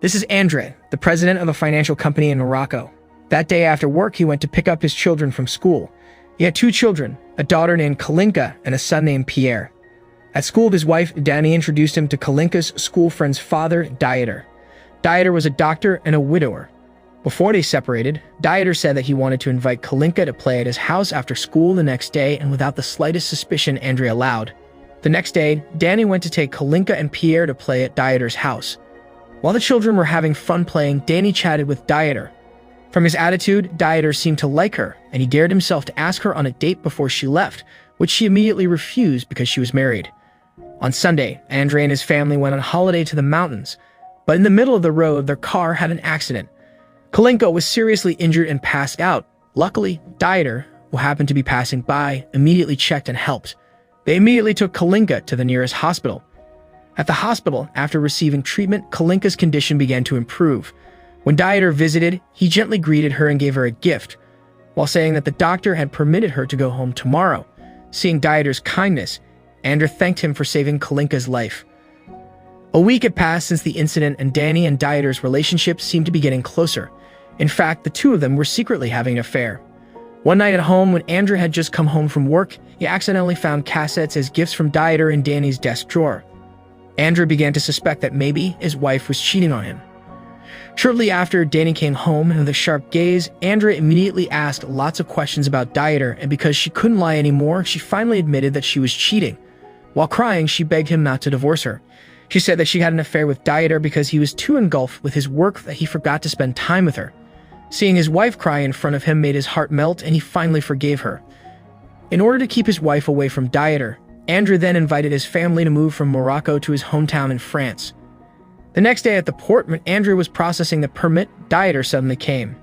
This is Andre, the president of a financial company in Morocco. That day after work, he went to pick up his children from school. He had two children, a daughter named Kalinka and a son named Pierre. At school, his wife, Dani, introduced him to Kalinka's school friend's father, Dieter. Dieter was a doctor and a widower. Before they separated, Dieter said that he wanted to invite Kalinka to play at his house after school the next day, and without the slightest suspicion, Andre allowed. The next day, Dani went to take Kalinka and Pierre to play at Dieter's house. While the children were having fun playing, Dani chatted with Dieter. From his attitude, Dieter seemed to like her, and he dared himself to ask her on a date before she left, which she immediately refused because she was married. On Sunday, Andre and his family went on holiday to the mountains, but in the middle of the road, their car had an accident. Kalinka was seriously injured and passed out. Luckily, Dieter, who happened to be passing by, immediately checked and helped. They immediately took Kalinka to the nearest hospital. At the hospital, after receiving treatment, Kalinka's condition began to improve. When Dieter visited, he gently greeted her and gave her a gift, while saying that the doctor had permitted her to go home tomorrow. Seeing Dieter's kindness, Andre thanked him for saving Kalinka's life. A week had passed since the incident, and Dani and Dieter's relationship seemed to be getting closer. In fact, the two of them were secretly having an affair. One night at home, when Andre had just come home from work, he accidentally found cassettes as gifts from Dieter in Dani's desk drawer. Andre began to suspect that maybe his wife was cheating on him. Shortly after, Dani came home, and with a sharp gaze, Andre immediately asked lots of questions about Dieter, and because she couldn't lie anymore, she finally admitted that she was cheating. While crying, she begged him not to divorce her. She said that she had an affair with Dieter because he was too engulfed with his work that he forgot to spend time with her. Seeing his wife cry in front of him made his heart melt, and he finally forgave her. In order to keep his wife away from Dieter, Andre then invited his family to move from Morocco to his hometown in France. The next day at the port, when Andre was processing the permit, Dieter suddenly came.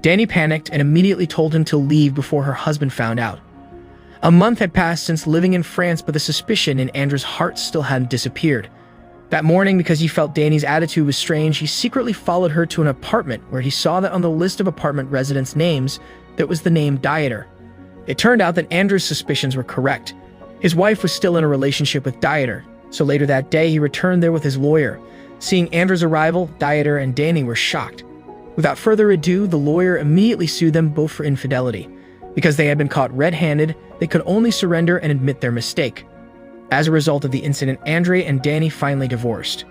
Dani panicked and immediately told him to leave before her husband found out. A month had passed since living in France, but the suspicion in Andre's heart still hadn't disappeared. That morning, because he felt Dani's attitude was strange, he secretly followed her to an apartment where he saw that on the list of apartment residents' names, there was the name Dieter. It turned out that Andre's suspicions were correct. His wife was still in a relationship with Dieter, so later that day he returned there with his lawyer. Seeing Andre's arrival, Dieter and Dani were shocked. Without further ado, the lawyer immediately sued them both for infidelity. Because they had been caught red-handed, they could only surrender and admit their mistake. As a result of the incident, Andre and Dani finally divorced.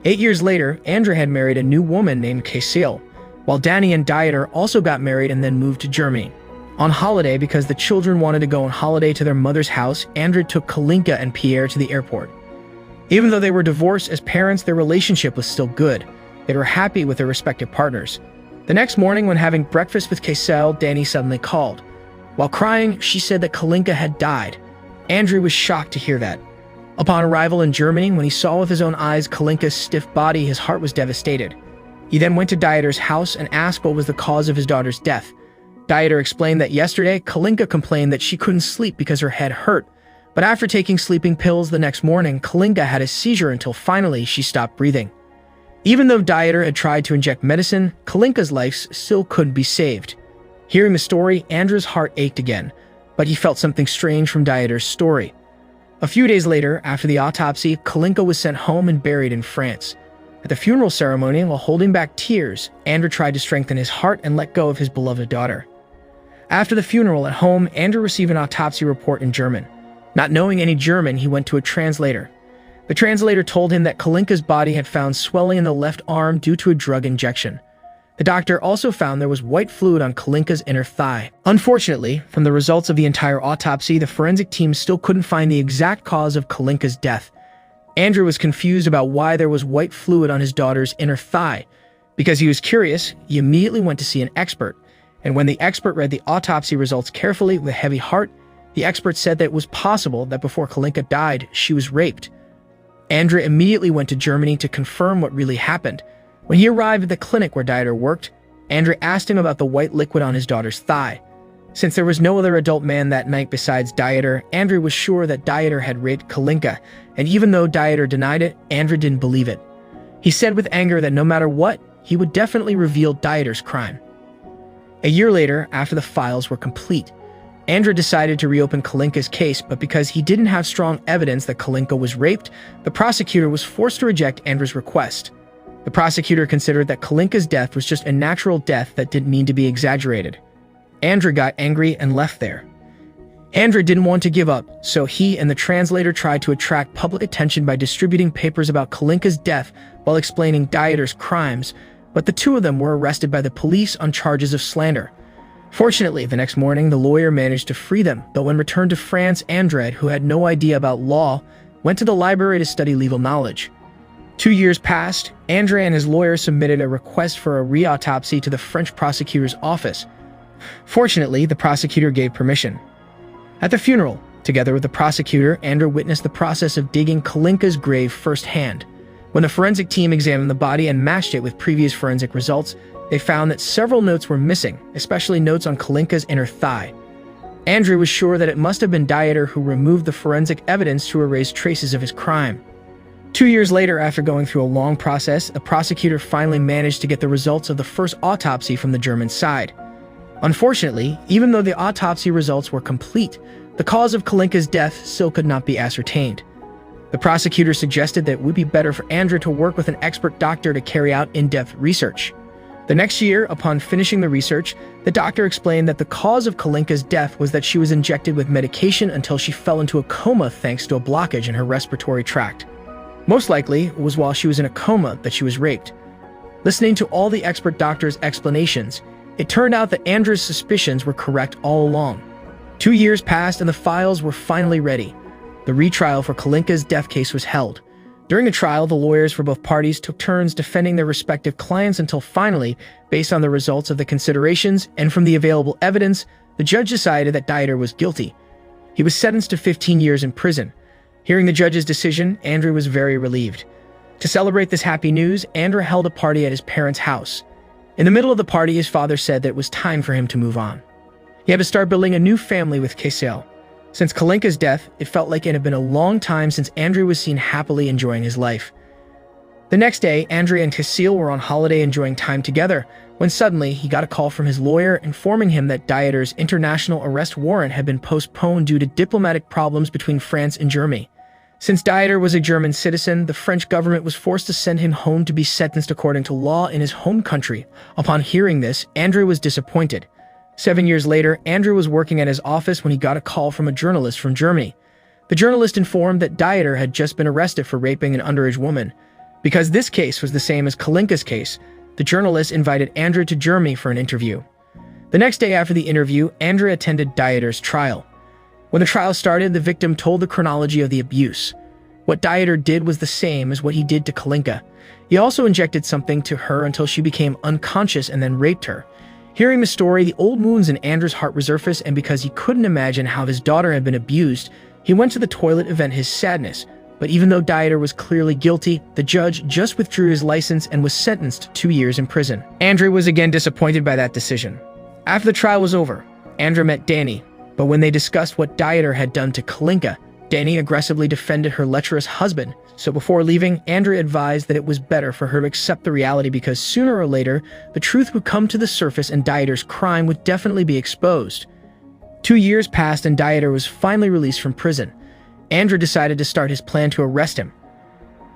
8 years later, Andre had married a new woman named Cecile, while Dani and Dieter also got married and then moved to Germany. On holiday, because the children wanted to go on holiday to their mother's house, Andre took Kalinka and Pierre to the airport. Even though they were divorced as parents, their relationship was still good. They were happy with their respective partners. The next morning, when having breakfast with Cecile, Dani suddenly called. While crying, she said that Kalinka had died. Andre was shocked to hear that. Upon arrival in Germany, when he saw with his own eyes Kalinka's stiff body, his heart was devastated. He then went to Dieter's house and asked what was the cause of his daughter's death. Dieter explained that yesterday, Kalinka complained that she couldn't sleep because her head hurt, but after taking sleeping pills the next morning, Kalinka had a seizure until finally she stopped breathing. Even though Dieter had tried to inject medicine, Kalinka's life still couldn't be saved. Hearing the story, Andre's heart ached again, but he felt something strange from Dieter's story. A few days later, after the autopsy, Kalinka was sent home and buried in France. At the funeral ceremony, while holding back tears, Andre tried to strengthen his heart and let go of his beloved daughter. After the funeral at home, Andre received an autopsy report in German. Not knowing any German, he went to a translator. The translator told him that Kalinka's body had found swelling in the left arm due to a drug injection. The doctor also found there was white fluid on Kalinka's inner thigh. Unfortunately, from the results of the entire autopsy, the forensic team still couldn't find the exact cause of Kalinka's death. Andre was confused about why there was white fluid on his daughter's inner thigh. Because he was curious, he immediately went to see an expert. And when the expert read the autopsy results carefully with a heavy heart, the expert said that it was possible that before Kalinka died, she was raped. Andre immediately went to Germany to confirm what really happened. When he arrived at the clinic where Dieter worked, Andre asked him about the white liquid on his daughter's thigh. Since there was no other adult man that night besides Dieter, Andre was sure that Dieter had raped Kalinka, and even though Dieter denied it, Andre didn't believe it. He said with anger that no matter what, he would definitely reveal Dieter's crime. A year later, after the files were complete, Andre decided to reopen Kalinka's case, but because he didn't have strong evidence that Kalinka was raped, the prosecutor was forced to reject Andre's request. The prosecutor considered that Kalinka's death was just a natural death that didn't need to be exaggerated. Andrew got angry and left there. Andrew didn't want to give up, so he and the translator tried to attract public attention by distributing papers about Kalinka's death while explaining Dieter's crimes, but the two of them were arrested by the police on charges of slander. Fortunately, the next morning, the lawyer managed to free them, but when returned to France, André, who had no idea about law, went to the library to study legal knowledge. 2 years passed. André and his lawyer submitted a request for a re-autopsy to the French prosecutor's office. Fortunately, the prosecutor gave permission. At the funeral, together with the prosecutor, André witnessed the process of digging Kalinka's grave firsthand. When the forensic team examined the body and matched it with previous forensic results, they found that several notes were missing, especially notes on Kalinka's inner thigh. André was sure that it must have been Dieter who removed the forensic evidence to erase traces of his crime. 2 years later, after going through a long process, the prosecutor finally managed to get the results of the first autopsy from the German side. Unfortunately, even though the autopsy results were complete, the cause of Kalinka's death still could not be ascertained. The prosecutor suggested that it would be better for André to work with an expert doctor to carry out in-depth research. The next year, upon finishing the research, the doctor explained that the cause of Kalinka's death was that she was injected with medication until she fell into a coma thanks to a blockage in her respiratory tract. Most likely, it was while she was in a coma that she was raped. Listening to all the expert doctor's explanations, it turned out that André's suspicions were correct all along. 2 years passed and the files were finally ready. The retrial for Kalinka's death case was held. During the trial, the lawyers for both parties took turns defending their respective clients until finally, based on the results of the considerations and from the available evidence, the judge decided that Dieter was guilty. He was sentenced to 15 years in prison. Hearing the judge's decision, André was very relieved. To celebrate this happy news, André held a party at his parents' house. In the middle of the party, his father said that it was time for him to move on. He had to start building a new family with Kaysel. Since Kalinka's death, it felt like it had been a long time since André was seen happily enjoying his life. The next day, André and Kaysel were on holiday enjoying time together, when suddenly he got a call from his lawyer informing him that Dieter's international arrest warrant had been postponed due to diplomatic problems between France and Germany. Since Dieter was a German citizen, the French government was forced to send him home to be sentenced according to law in his home country. Upon hearing this, André was disappointed. 7 years later, André was working at his office when he got a call from a journalist from Germany. The journalist informed that Dieter had just been arrested for raping an underage woman. Because this case was the same as Kalinka's case, the journalist invited André to Germany for an interview. The next day after the interview, André attended Dieter's trial. When the trial started, the victim told the chronology of the abuse. What Dieter did was the same as what he did to Kalinka. He also injected something to her until she became unconscious and then raped her. Hearing the story, the old wounds in André's heart resurfaced, and because he couldn't imagine how his daughter had been abused, he went to the toilet to vent his sadness. But even though Dieter was clearly guilty, the judge just withdrew his license and was sentenced to 2 years in prison. André was again disappointed by that decision. After the trial was over, André met Danny, but when they discussed what Dieter had done to Kalinka, Danny aggressively defended her lecherous husband. So before leaving, André advised that it was better for her to accept the reality because sooner or later, the truth would come to the surface and Dieter's crime would definitely be exposed. 2 years passed and Dieter was finally released from prison. André decided to start his plan to arrest him.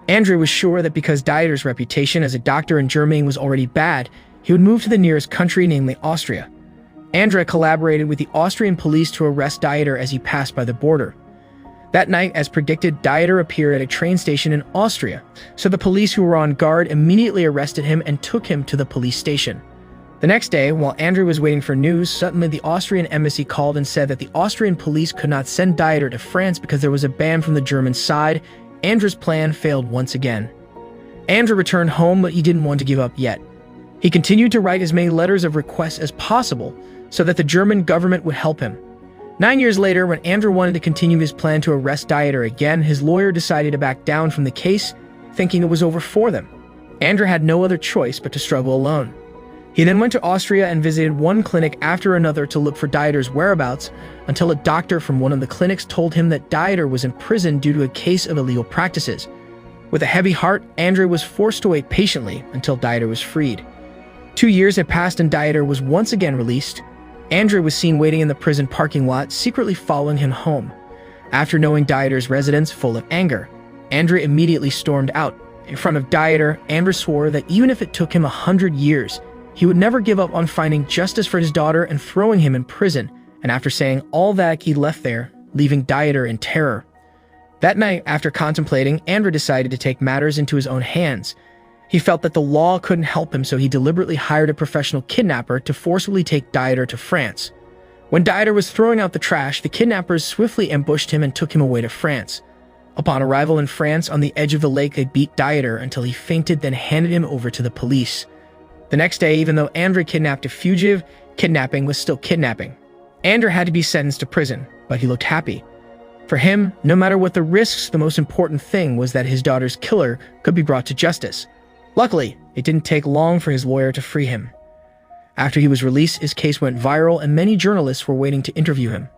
André was sure that because Dieter's reputation as a doctor in Germany was already bad, he would move to the nearest country, namely Austria. André collaborated with the Austrian police to arrest Dieter as he passed by the border. That night, as predicted, Dieter appeared at a train station in Austria, so the police who were on guard immediately arrested him and took him to the police station. The next day, while André was waiting for news, suddenly the Austrian embassy called and said that the Austrian police could not send Dieter to France because there was a ban from the German side. André's plan failed once again. André returned home, but he didn't want to give up yet. He continued to write as many letters of request as possible so that the German government would help him. 9 years later, when André wanted to continue his plan to arrest Dieter again, his lawyer decided to back down from the case, thinking it was over for them. André had no other choice but to struggle alone. He then went to Austria and visited one clinic after another to look for Dieter's whereabouts until a doctor from one of the clinics told him that Dieter was in prison due to a case of illegal practices. With a heavy heart, André was forced to wait patiently until Dieter was freed. 2 years had passed and Dieter was once again released. André was seen waiting in the prison parking lot, secretly following him home. After knowing Dieter's residence full of anger, André immediately stormed out. In front of Dieter, Andrew swore that even if it took him 100 years, he would never give up on finding justice for his daughter and throwing him in prison, and after saying all that, he left there, leaving Dieter in terror. That night, after contemplating, Andrew decided to take matters into his own hands. He felt that the law couldn't help him, so he deliberately hired a professional kidnapper to forcibly take Dieter to France. When Dieter was throwing out the trash, the kidnappers swiftly ambushed him and took him away to France. Upon arrival in France, on the edge of the lake, they beat Dieter until he fainted, then handed him over to the police. The next day, even though Andrew kidnapped a fugitive, kidnapping was still kidnapping. Andrew had to be sentenced to prison, but he looked happy. For him, no matter what the risks, the most important thing was that his daughter's killer could be brought to justice. Luckily, it didn't take long for his lawyer to free him. After he was released, his case went viral and many journalists were waiting to interview him.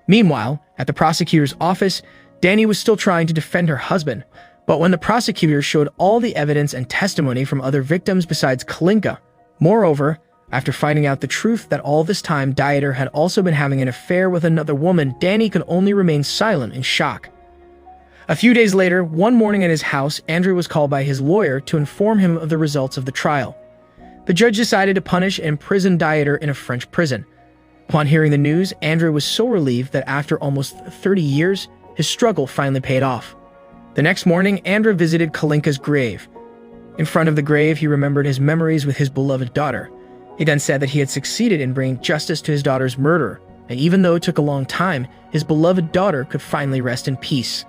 Meanwhile, at the prosecutor's office, Danny was still trying to defend her husband, but when the prosecutor showed all the evidence and testimony from other victims besides Kalinka, moreover, after finding out the truth that all this time Dieter had also been having an affair with another woman, Danny could only remain silent in shock. A few days later, one morning at his house, Andrew was called by his lawyer to inform him of the results of the trial. The judge decided to punish and imprison Dieter in a French prison. Upon hearing the news, Andrew was so relieved that after almost 30 years, his struggle finally paid off. The next morning, Andrew visited Kalinka's grave. In front of the grave, he remembered his memories with his beloved daughter. He then said that he had succeeded in bringing justice to his daughter's murderer, and even though it took a long time, his beloved daughter could finally rest in peace.